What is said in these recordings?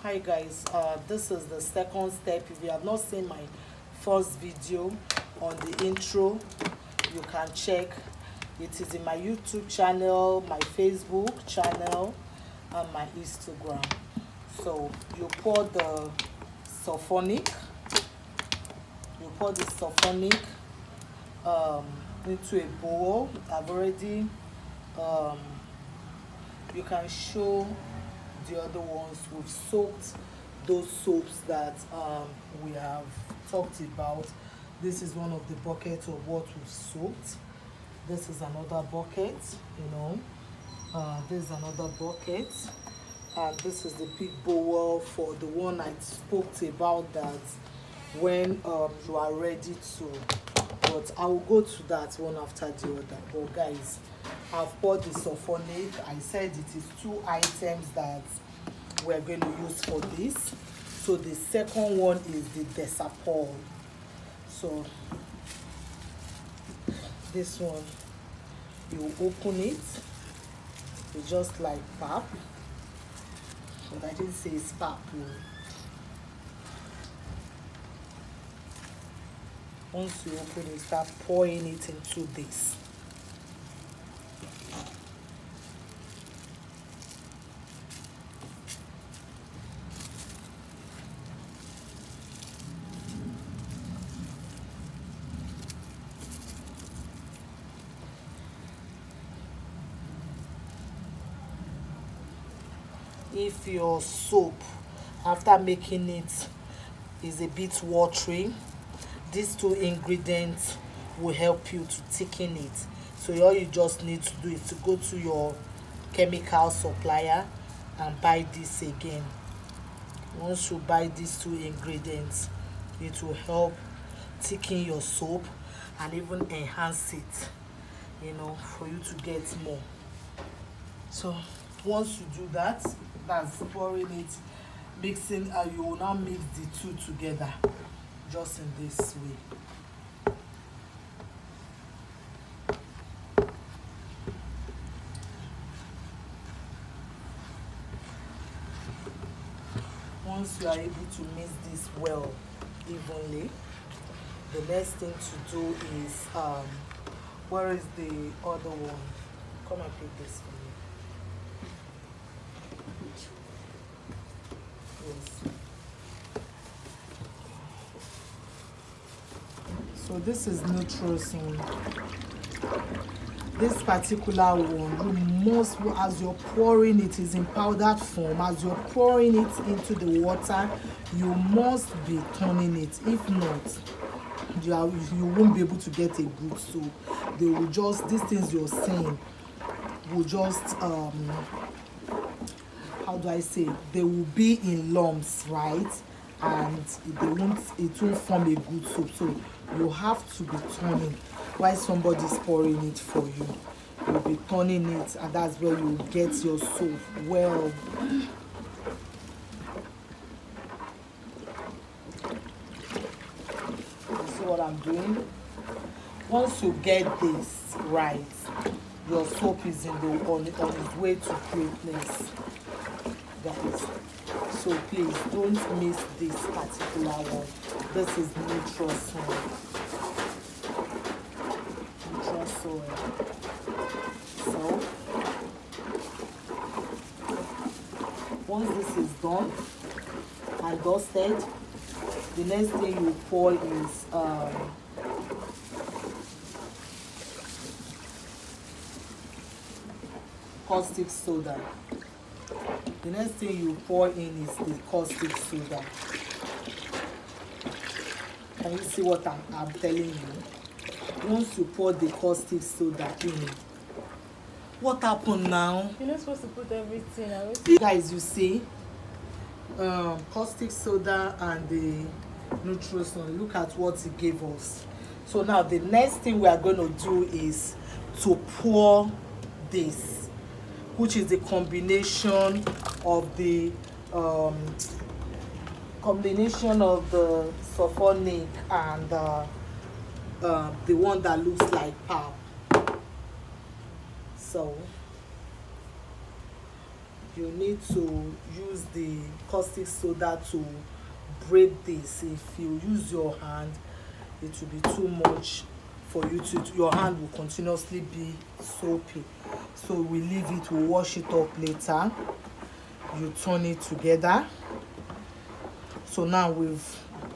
Hi guys, this is the second step. If you have not seen my first video on the intro, you can check. It is in my YouTube channel, my Facebook channel, and my Instagram. So you pour the sulfonic, into a bowl. I've already you can show the other ones. We've soaked those soaps that we have talked about. This is one of the buckets of what we've soaked. This is another bucket, this is another bucket, and this is the big bowl for the one I spoke about, that when you are ready to, but I will go to that one after the other. But guys, I've poured the sulfonic. I said it is 2 items that we're going to use for this. So the second one is the Desapol. So this one, you open it, it's just like pap, but I didn't say it's pap. Once you open it, start pouring it into this. If your soap, after making it, is a bit watery, these 2 ingredients will help you to thicken it. So all you just need to do is to go to your chemical supplier and buy this again. Once you buy these 2 ingredients, it will help thicken your soap and even enhance it, for you to get more. So once you do that, that's pouring it, mixing, you will now mix the 2 together, just in this way. Once you are able to mix this well evenly, the next thing to do is, where is the other one? Come and pick this for me. Yes. So this is Nutrocin. This particular one, you must, as you're pouring it, is in powdered form. As you're pouring it into the water, you must be turning it. If not, you won't be able to get a good soap. They will just, these things you're saying will just, how do I say, they will be in lumps, right? And it won't form a good soap. So you have to be turning while somebody's pouring it for you. You'll be turning it, and that's where you get your soap well. You see what I'm doing? Once you get this right, your soap is on its way to greatness, guys. So please don't miss this particular one. This is Nutrocin. So once this is done and dusted, the next thing you pour is caustic soda. The next thing you pour in is the caustic soda. Can you see what I'm telling you? Once you pour the caustic soda in, what happened now? You're not supposed to put everything. Guys, you see, caustic soda and the Nutrocin, look at what it gave us. So now the next thing we are going to do is to pour this, which is the combination of the sulfonic and the one that looks like pap. So you need to use the caustic soda to break this. If you use your hand, it will be too much for you to, your hand will continuously be soapy. So we leave it, we'll wash it up later. You turn it together. So now with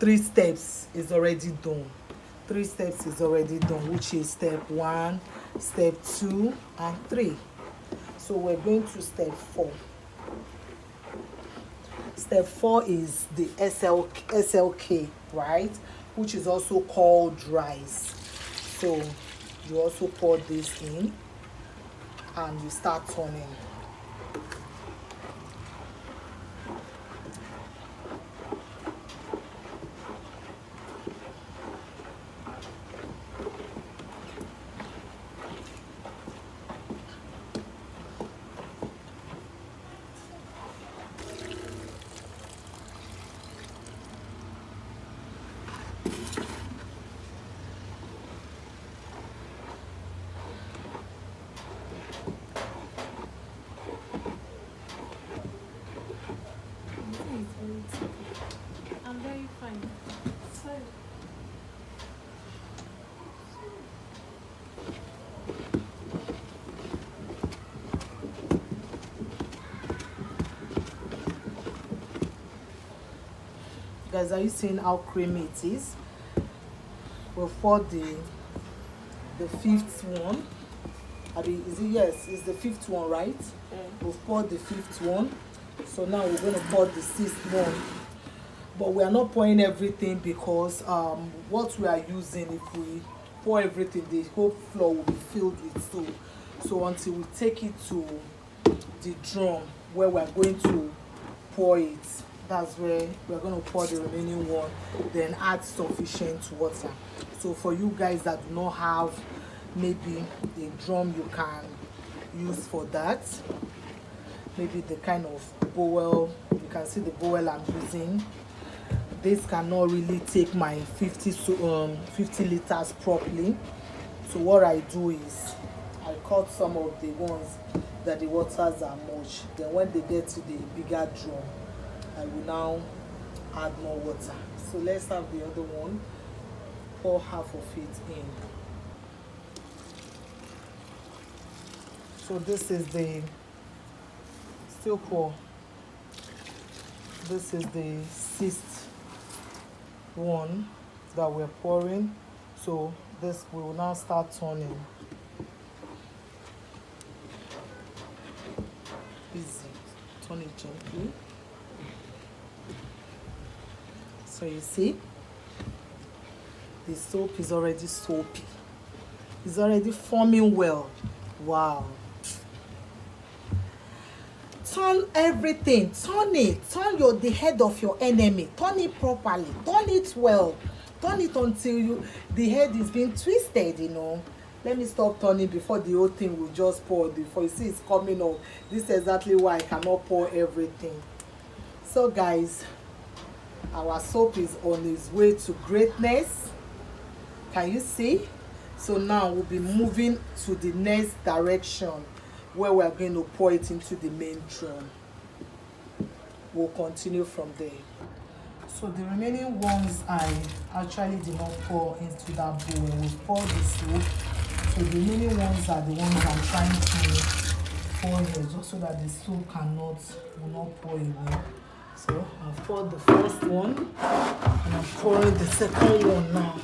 3 steps is already done. 3 steps is already done, which is step 1, step 2, and 3. So we're going to step 4. Step 4 is the SLK, right? Which is also called rice. So you also pour this in and you start turning. I'm very fine. Sorry. Guys, are you seeing how creamy it is? We'll pour the 5th one. Is it? Yes, it's the 5th one, right? We'll pour the 5th one. So now we're going to pour the 6th one. But we are not pouring everything because what we are using, if we pour everything, the whole floor will be filled with soap. So until we take it to the drum where we are going to pour it, that's where we're going to pour the remaining one, then add sufficient water. So for you guys that do not have maybe a drum you can use for that, maybe the kind of bowl, you can see the bowl I'm using. This cannot really take my 50 liters properly. So what I do is I cut some of the ones that the waters are much. Then when they get to the bigger drum, I will now add more water. So let's have the other one. Pour half of it in. So this is the still pour. This is the 6th one that we're pouring. So this we will now start turning. Easy. Turn it gently. So you see, the soap is already soapy. It's already forming well. Wow. Turn everything, turn it, turn the head of your enemy, turn it properly, turn it well, turn it until the head is being twisted, you know. Let me stop turning before the whole thing will just pour. Before you see it's coming up. This is exactly why I cannot pour everything. So guys, our soap is on its way to greatness. Can you see? So now we'll be moving to the next direction, where we are going to pour it into the main drum. We'll continue from there. So the remaining ones I actually did not pour into that bowl. We'll pour the soap. So the remaining ones are the ones I'm trying to pour here, just so that the soap will not pour away. So I've poured the first one, and I'm pouring the second one now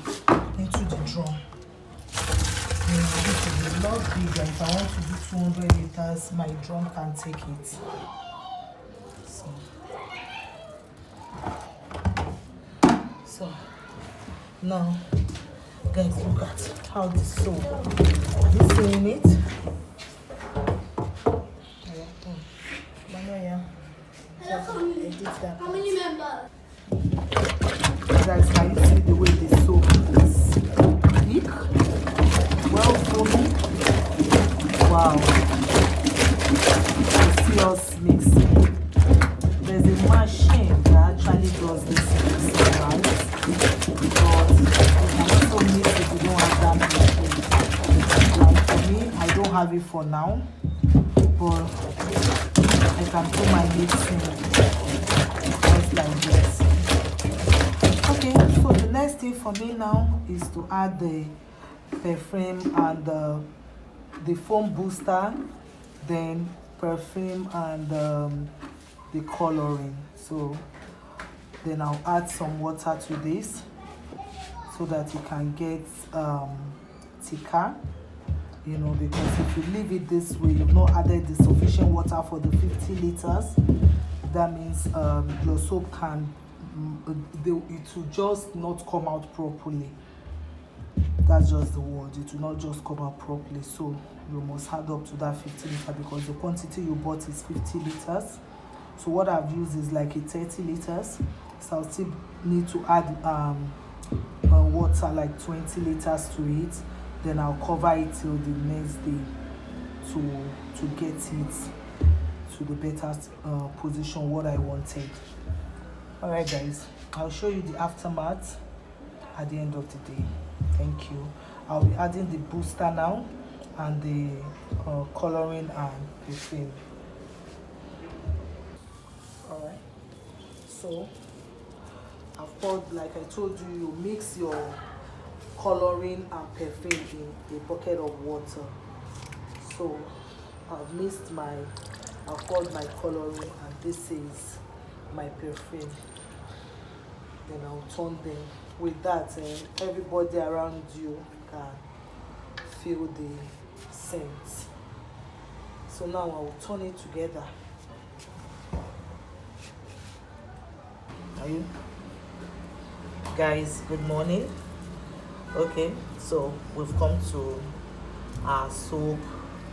into the drum. This will be a lot bigger. If I want to do 200 liters, my drum can take it. So now, guys, look at how this soap. Are you seeing it? How many members? Guys, can you see the way the soap is thick? Well foamy. Wow. You see us mixing. There's a machine that actually does this right? But you can also mix if you don't have that machine. Like for me, I don't have it for now. But I can do my mixing just like this. Okay, so the next thing for me now is to add the perfume and the foam booster, then perfume and the coloring. So then I'll add some water to this so that it can get thicker, you know, because if you leave it this way, you've not added the sufficient water for the 50 liters. That means your soap can it will just not come out properly. That's just the word. It will not just come out properly. So you must add up to that 50 liters because the quantity you bought is 50 liters. So what I've used is like a 30 liters. So I'll still need to add water like 20 liters to it. Then I'll cover it till the next day to get it to the better position what I wanted. Alright guys, I'll show you the aftermath at the end of the day. Thank you. I'll be adding the booster now and the coloring and perfume. Alright, so I've poured, like I told you, you mix your coloring and perfume in a bucket of water. So I've poured my coloring and this is my perfume. Then I'll turn them. With that, everybody around you can feel the scent. So now I'll turn it together. Are you guys? Good morning. Okay, so we've come to our soap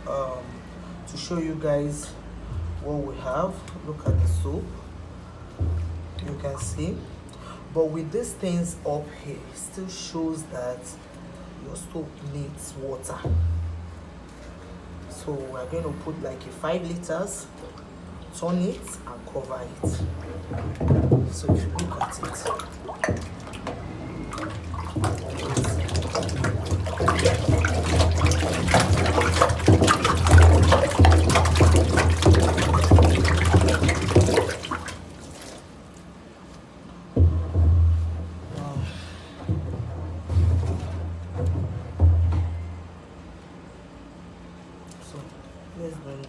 to show you guys what we have. Look at the soap. You can see, but with these things up here, it still shows that your soap needs water. So we're going to put like a 5 liters, turn it and cover it. So if you look at it, let's bring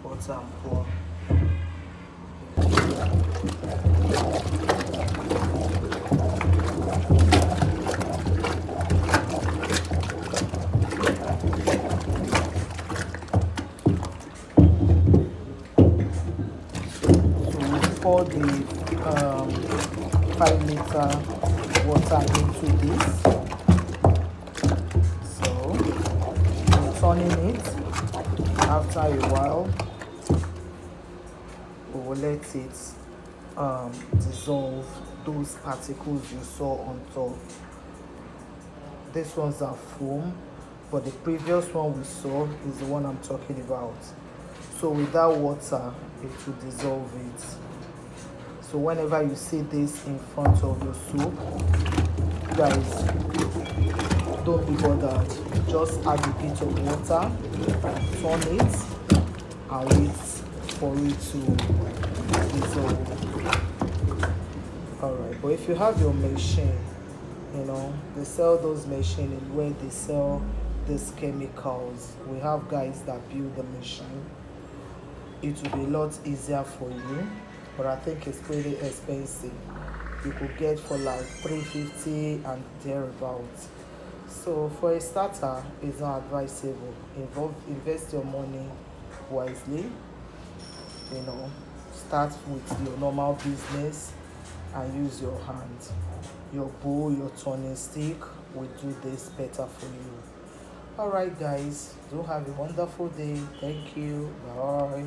water and pour. So we pour the 5 liter water into this. So we're turning it. After a while, we will let it dissolve those particles you saw on top. These ones are foam, but the previous one we saw is the one I'm talking about. So without water, it will dissolve it. So whenever you see this in front of your soap, guys, don't be bothered. Just add a bit of water, turn it, and wait for it to dissolve. Alright, but if you have your machine, you know, they sell those machines where they sell these chemicals. We have guys that build the machine. It will be a lot easier for you, but I think it's pretty expensive. You could get for like $350 and thereabouts. So for a starter, it's not advisable. Invest your money wisely. You know, start with your normal business and use your hand. Your bowl, your turning stick will do this better for you. Alright guys, do have a wonderful day. Thank you. Bye.